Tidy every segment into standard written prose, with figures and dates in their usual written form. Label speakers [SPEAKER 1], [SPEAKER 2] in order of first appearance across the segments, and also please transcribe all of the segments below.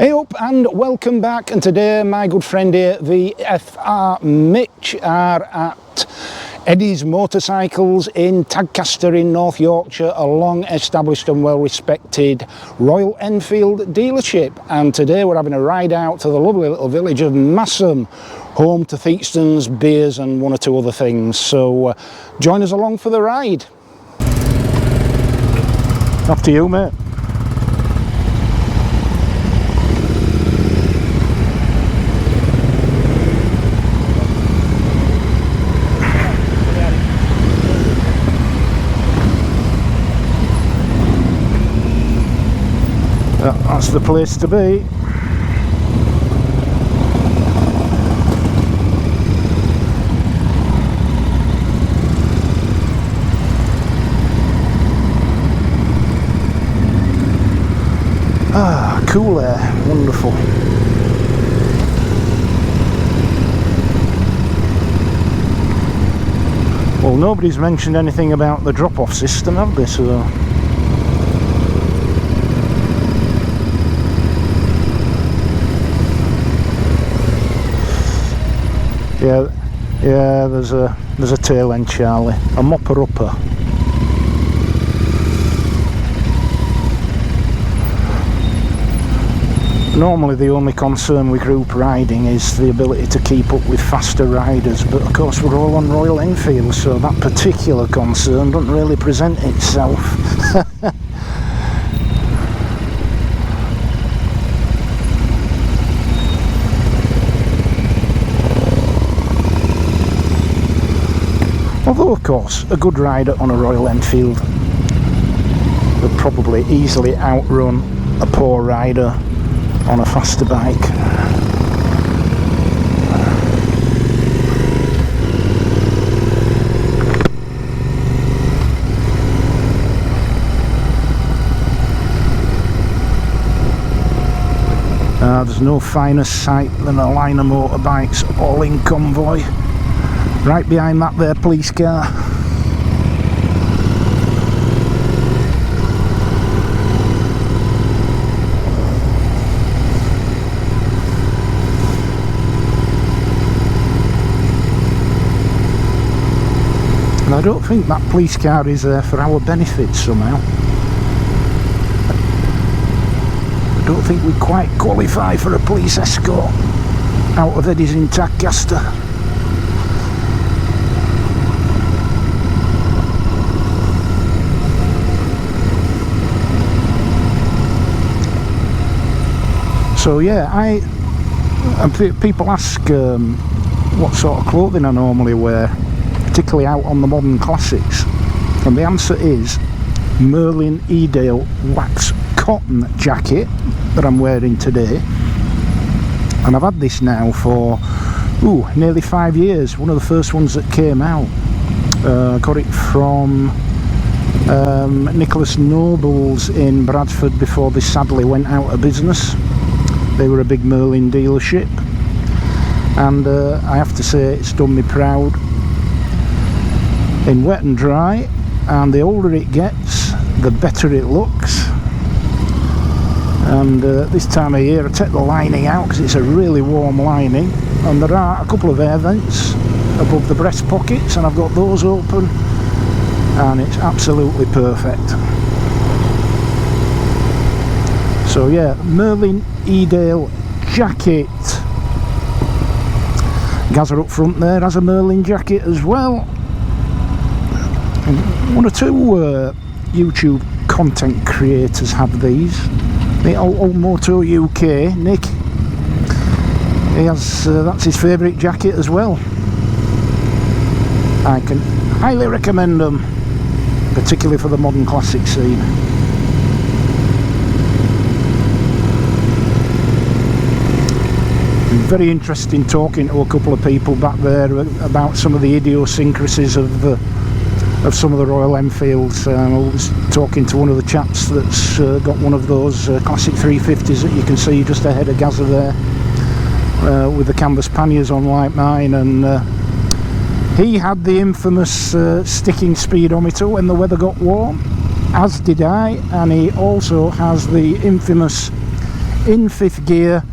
[SPEAKER 1] Hey up and welcome back, and today my good friend here, VFR Mitch, are at Eddy's Motorcycles in Tadcaster in North Yorkshire, a long established and well respected Royal Enfield dealership. And today we're having a ride out to the lovely little village of Massam, home to Theakston's, beers and one or two other things. So join us along for the ride. Off to you, mate. That's the place to be. Ah, cool air, wonderful. Well, nobody's mentioned anything about the drop-off system, have they? So yeah, there's a tail end, Charlie, a mopper upper. Normally the only concern with group riding is the ability to keep up with faster riders, but of course we're all on Royal Enfield, so that particular concern doesn't really present itself. Although of course a good rider on a Royal Enfield would probably easily outrun a poor rider on a faster bike. There's no finer sight than a line of motorbikes all in convoy. Right behind that there police car. And I don't think that police car is there for our benefit somehow. I don't think we quite qualify for a police escort out of Eddy's in Tadcaster. So yeah, people ask what sort of clothing I normally wear, particularly out on the modern classics, and the answer is Merlin Edale wax cotton jacket that I'm wearing today, and I've had this now for nearly 5 years. One of the first ones that came out. Got it from Nicholas Noble's in Bradford before they sadly went out of business. They were a big Merlin dealership, and I have to say it's done me proud in wet and dry, and the older it gets the better it looks. And this time of year I take the lining out because it's a really warm lining, and there are a couple of air vents above the breast pockets and I've got those open, and it's absolutely perfect. So yeah, Merlin Edale jacket. Gazza up front there has a Merlin jacket as well. And one or two YouTube content creators have these. The old Moto UK, Nick, he has that's his favourite jacket as well. I can highly recommend them, particularly for the modern classic scene. Very interesting talking to a couple of people back there about some of the idiosyncrasies of some of the Royal Enfields. I was talking to one of the chaps that's got one of those classic 350s that you can see just ahead of Gazza there, with the canvas panniers on like mine, and he had the infamous sticking speedometer when the weather got warm, as did I, and he also has the infamous in 5th gear.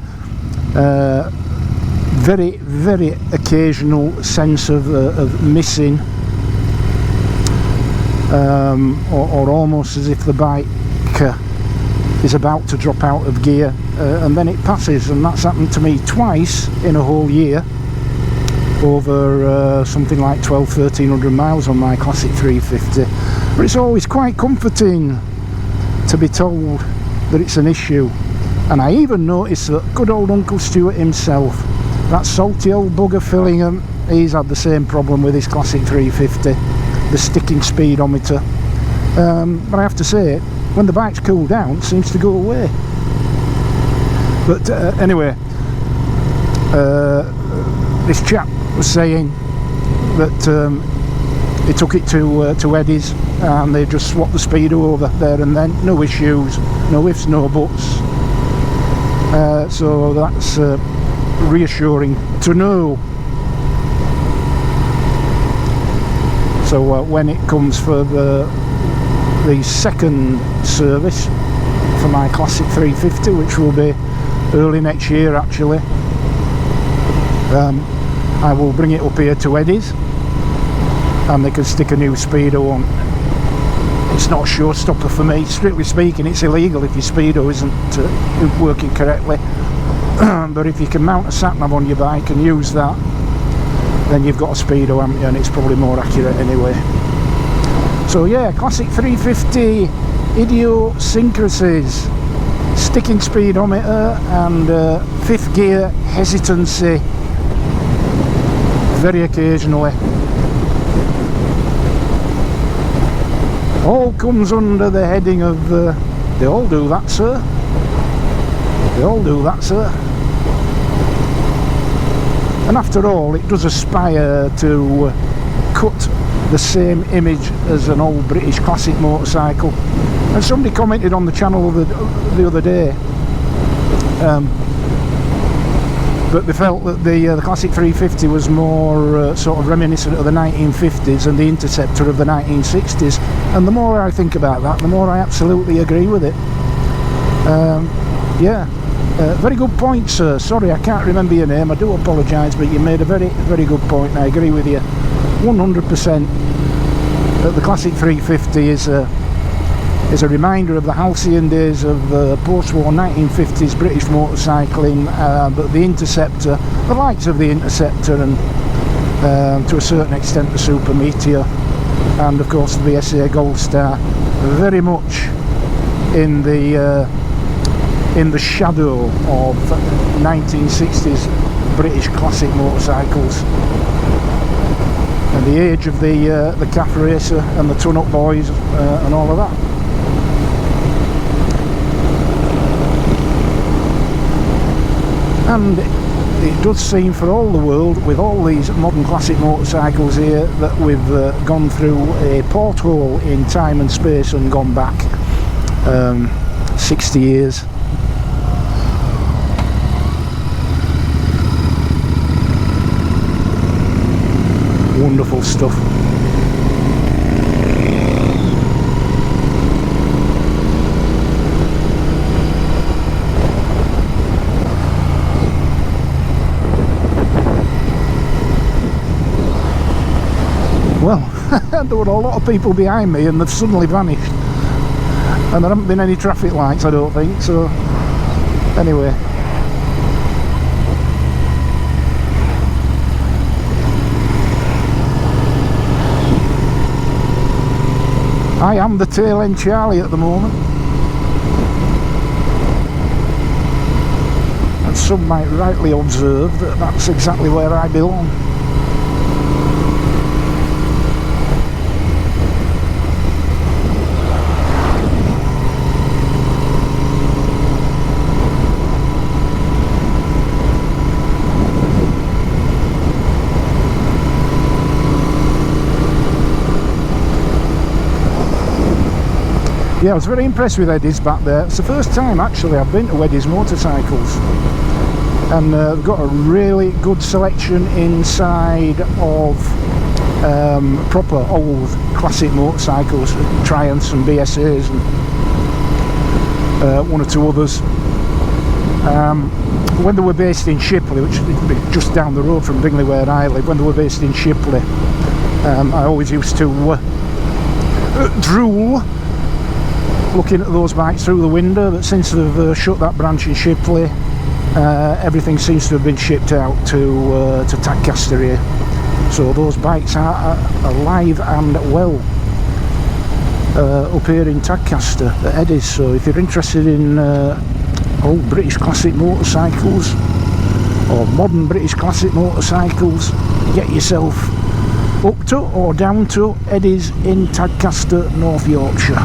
[SPEAKER 1] Very occasional sense of missing, or almost as if the bike is about to drop out of gear, and then it passes. And that's happened to me twice in a whole year, over something like 1300 miles on my classic 350. But it's always quite comforting to be told that it's an issue. And I even noticed that good old Uncle Stuart himself, that salty old bugger Fillingham, he's had the same problem with his classic 350, the sticking speedometer. But I have to say, when the bike's cooled down, it seems to go away. But anyway, this chap was saying that he took it to Eddy's, and they just swapped the speedo over there and then. No issues, no ifs, no buts. So that's reassuring to know. So when it comes for the second service for my classic 350, which will be early next year actually, I will bring it up here to Eddy's and they can stick a new speedo on. It's not a showstopper for me. Strictly speaking, it's illegal if your speedo isn't working correctly. But if you can mount a sat-nav on your bike and use that, then you've got a speedo, haven't you? And it's probably more accurate anyway. So yeah, classic 350 idiosyncrasies, sticking speedometer and 5th gear hesitancy, very occasionally. All comes under the heading of they all do that, sir. They all do that, sir. And after all, it does aspire to cut the same image as an old British classic motorcycle. And somebody commented on the channel the other day that they felt that the classic 350 was more sort of reminiscent of the 1950s and the Interceptor of the 1960s. And the more I think about that, the more I absolutely agree with it. Yeah, very good point, sir. Sorry, I can't remember your name. I do apologise, but you made a very good point, and I agree with you 100%. That the classic 350 is a reminder of the halcyon days of post-war 1950s British motorcycling, but the Interceptor, the likes of the Interceptor, and to a certain extent the Super Meteor, and of course the VSA Gold Star, very much in the shadow of 1960s British classic motorcycles, and the age of the calf racer and the ton-up boys and all of that. And it does seem for all the world, with all these modern classic motorcycles here, that we've gone through a porthole in time and space and gone back 60 years. Wonderful stuff. Well, there were a lot of people behind me and they've suddenly vanished, and there haven't been any traffic lights, I don't think, so anyway. I am the tail end Charlie at the moment, and some might rightly observe that that's exactly where I belong. Yeah, I was very impressed with Eddy's back there. It's the first time actually I've been to Eddy's motorcycles, and they've got a really good selection inside of proper old classic motorcycles, Triumphs and BSAs and one or two others. When they were based in Shipley, which is just down the road from Bingley where I live, when they were based in Shipley, I always used to drool looking at those bikes through the window, but since they've shut that branch in Shipley, everything seems to have been shipped out to Tadcaster here. So those bikes are alive and well up here in Tadcaster at Eddy's. So if you're interested in old British classic motorcycles or modern British classic motorcycles, get yourself up to or down to Eddy's in Tadcaster, North Yorkshire.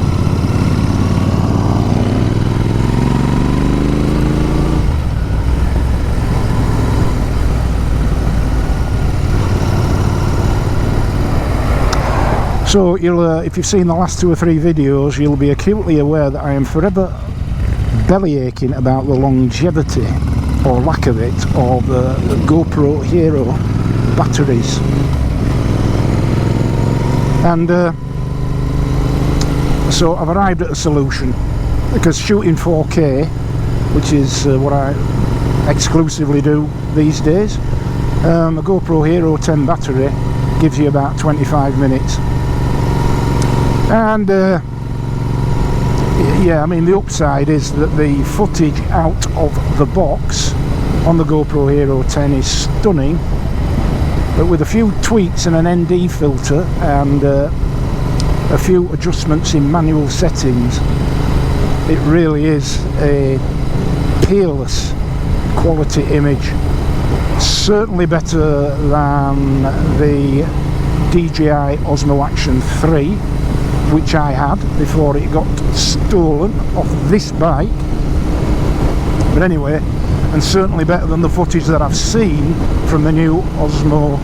[SPEAKER 1] So you'll, if you've seen the last 2 or 3 videos, you'll be acutely aware that I am forever belly aching about the longevity, or lack of it, of the GoPro Hero batteries. And so I've arrived at a solution, because shooting 4K, which is what I exclusively do these days, a GoPro Hero 10 battery gives you about 25 minutes. And yeah, I mean, the upside is that the footage out of the box on the GoPro Hero 10 is stunning, but with a few tweaks and an ND filter and a few adjustments in manual settings, it really is a peerless quality image. Certainly better than the DJI Osmo Action 3, which I had before it got stolen off this bike. But anyway, and certainly better than the footage that I've seen from the new Osmo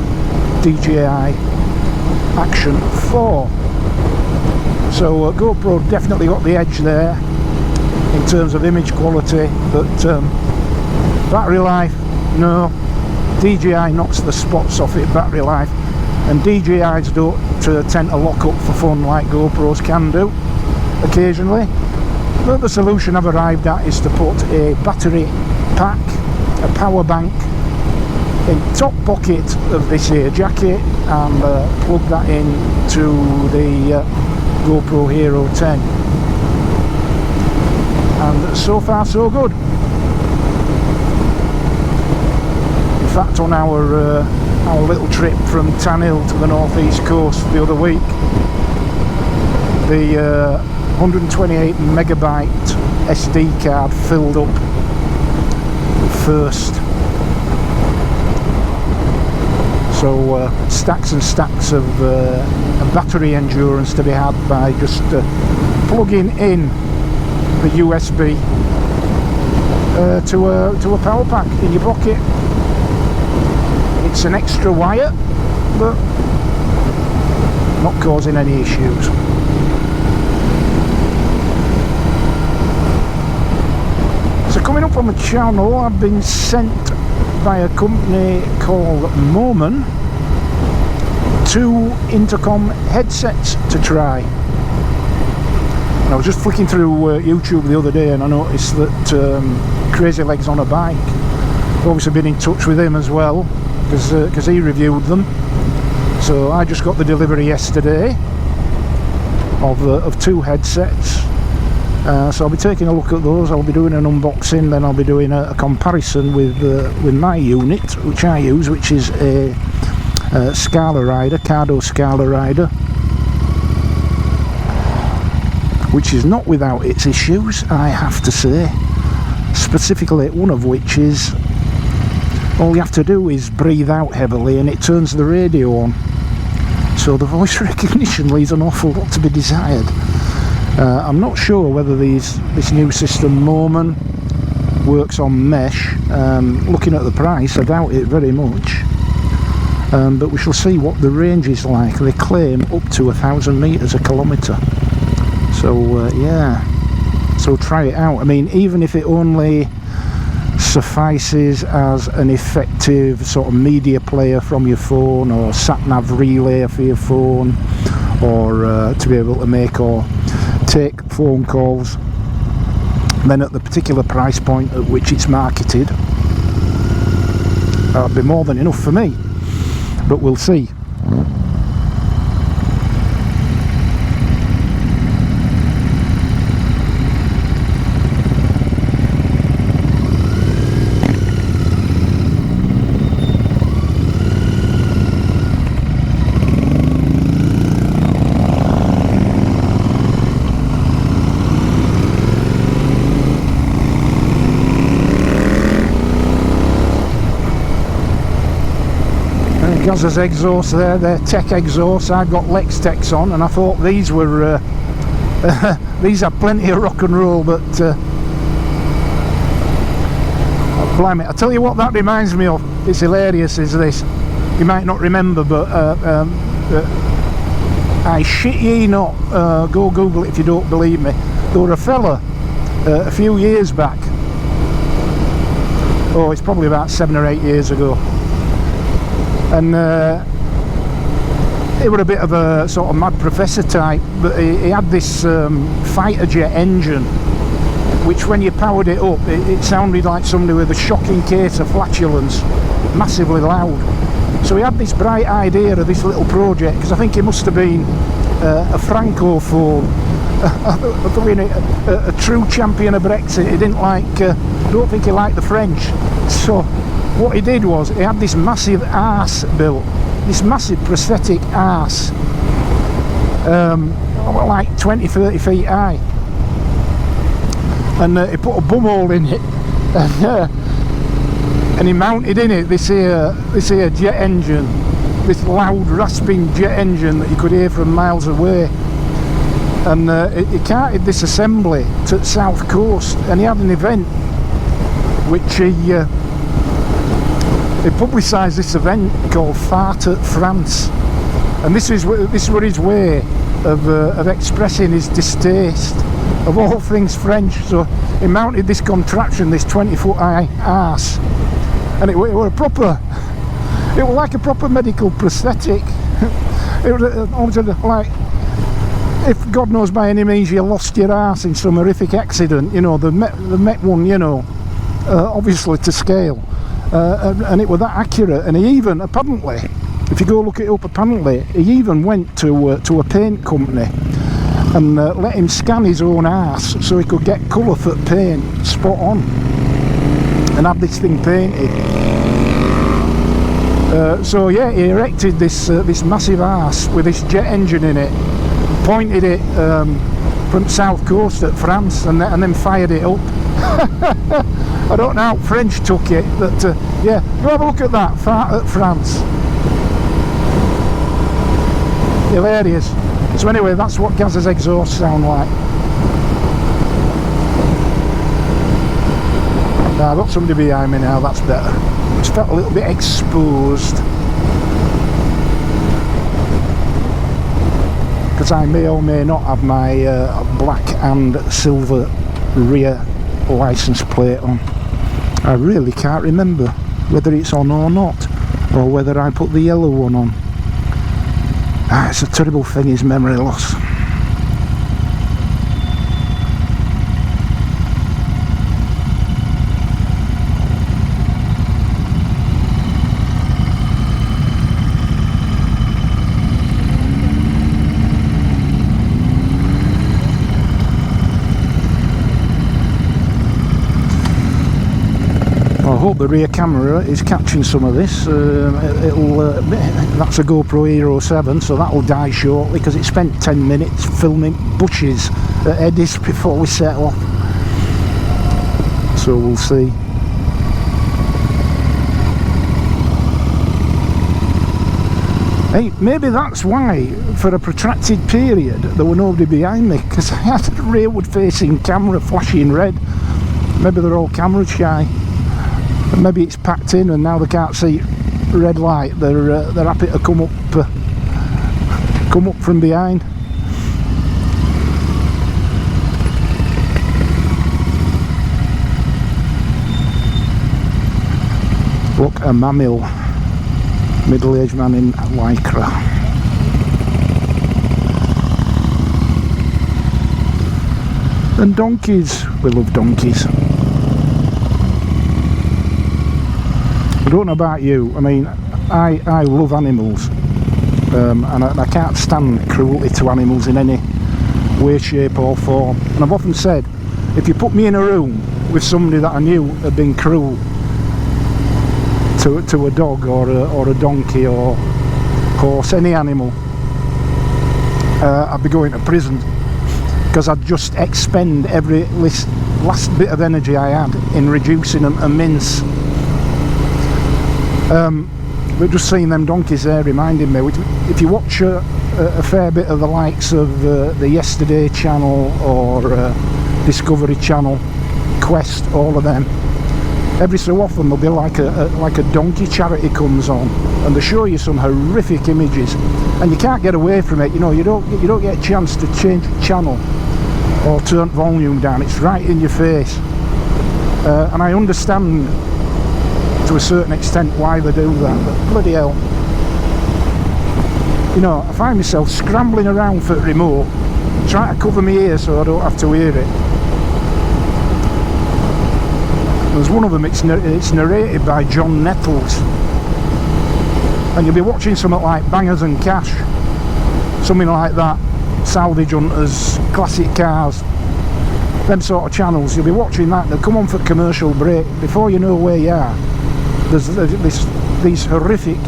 [SPEAKER 1] DJI Action 4. So GoPro definitely got the edge there in terms of image quality, but battery life, no. DJI knocks the spots off it, battery life, and DJIs don't tend to lock up for fun like GoPros can do occasionally. But the solution I've arrived at is to put a battery pack, a power bank, in top pocket of this here jacket and plug that in to the GoPro Hero 10. And so far so good. In fact, on our little trip from Tan Hill to the northeast coast the other week, the 128 megabyte SD card filled up first. So stacks and stacks of battery endurance to be had by just plugging in the USB to a power pack in your pocket. It's an extra wire, but not causing any issues. So coming up on the channel, I've been sent by a company called Merlin 2 Intercom headsets to try. And I was just flicking through YouTube the other day and I noticed that Crazy Legs on a Bike, I've obviously been in touch with him as well, because he reviewed them. So I just got the delivery yesterday of 2 headsets. So I'll be taking a look at those. I'll be doing an unboxing, then I'll be doing a comparison with my unit, which I use, which is a Scala Rider, Cardo Scala Rider, which is not without its issues, I have to say. Specifically, one of which is all you have to do is breathe out heavily and it turns the radio on. So the voice recognition leaves an awful lot to be desired. I'm not sure whether this new system Merlin works on mesh. Looking at the price, I doubt it very much. But we shall see what the range is like. They claim up to 1,000 metres a kilometre. So yeah, so try it out. I mean, even if it only suffices as an effective sort of media player from your phone, or sat-nav relay for your phone, or to be able to make or take phone calls then at the particular price point at which it's marketed, that'd be more than enough for me, but we'll see. Gazza's exhaust there, they're Tech exhausts. I've got Lex Techs on, and I thought these were these have plenty of rock and roll, but blimey, I tell you what that reminds me of, it's hilarious, is this. You might not remember, but I shit ye not, go Google it if you don't believe me. There were a fella a few years back, oh, it's probably about 7 or 8 years ago, and he was a bit of a sort of mad professor type, but he had this fighter jet engine, which when you powered it up, it sounded like somebody with a shocking case of flatulence, massively loud. So he had this bright idea of this little project, because I think he must have been a francophone, a true champion of Brexit. He didn't like, don't think he liked the French. So what he did was, he had this massive arse built, this massive prosthetic arse, like 20-30 feet high, and he put a bum hole in it, and he mounted in it this here jet engine, this loud rasping jet engine that you could hear from miles away. And he carted this assembly to the south coast, and he had an event which he publicised this event called Fart at France, and this was his way of expressing his distaste of all things French. So he mounted this contraption, this 20-foot high arse, and it was like a proper medical prosthetic. It was almost like, if God knows by any means you lost your arse in some horrific accident, you know, the Met one, you know, obviously to scale, and it was that accurate. And he even, apparently, if you go look it up, apparently he even went to a paint company and let him scan his own arse so he could get colour for paint spot on and have this thing painted. So yeah, he erected this massive arse with this jet engine in it, pointed it from the south coast at France, and then fired it up. I don't know how French took it, but yeah, go have a look at that, Fart at France. Hilarious. So anyway, that's what Gazza's exhausts sound like. Now, I've got somebody behind me now, that's better. Just felt a little bit exposed, because I may or may not have my black and silver rear license plate on. I really can't remember whether it's on or not, or whether I put the yellow one on. It's a terrible thing, is memory loss. I hope the rear camera is catching some of this. That's a GoPro Hero 7, so that'll die shortly, because it spent 10 minutes filming bushes at Eddy's before we set off. So we'll see. Hey, maybe that's why, for a protracted period, there were nobody behind me, because I had a rearward facing camera flashing red. Maybe they're all camera shy. And maybe it's packed in and now they can't see red light. They're happy to come up from behind. Look, a mammal, middle-aged man in lycra. And donkeys, we love donkeys. I don't know about you, I mean, I love animals, and I can't stand cruelty to animals in any way, shape or form. And I've often said, if you put me in a room with somebody that I knew had been cruel to a dog or a donkey or horse, any animal, I'd be going to prison, because I'd just expend every last bit of energy I had in reducing a mince. But just seeing them donkeys there reminded me, if you watch a fair bit of the likes of the Yesterday channel or Discovery Channel, Quest, all of them, every so often there'll be like a donkey charity comes on, and they show you some horrific images, and you can't get away from it. You know, you don't get a chance to change the channel or turn volume down. It's right in your face, and I understand to a certain extent why they do that, but bloody hell, you know, I find myself scrambling around for the remote, trying to cover my ears so I don't have to hear it. There's one of them, it's narrated by John Nettles, and you'll be watching something like Bangers and Cash, something like that, Salvage Hunters, Classic Cars, them sort of channels. You'll be watching that, they'll come on for commercial break, before you know where you are, there's these horrific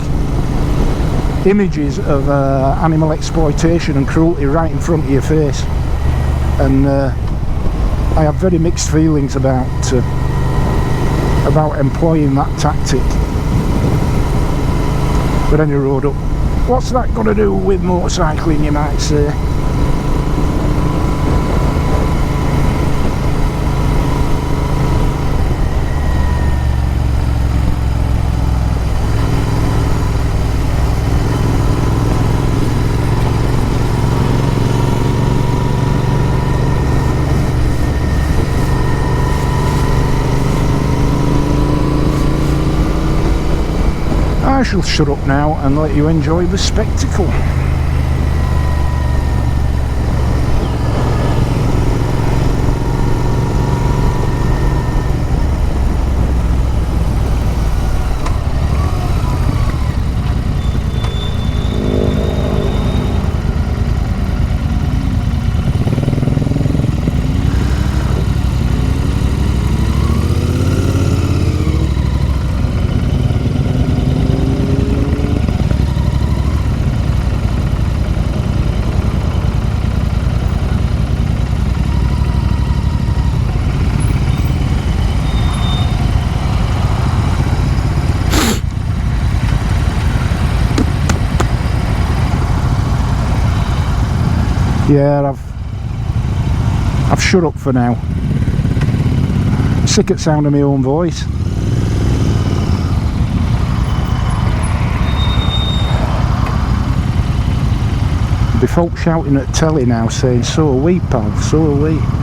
[SPEAKER 1] images of animal exploitation and cruelty right in front of your face, and I have very mixed feelings about employing that tactic. But any road up, what's that got to do with motorcycling, you might say? I shall shut up now and let you enjoy the spectacle. Yeah, I've shut up for now. I'm sick at the sound of my own voice. There'll be folk shouting at telly now saying, "So are we, pal, so are we."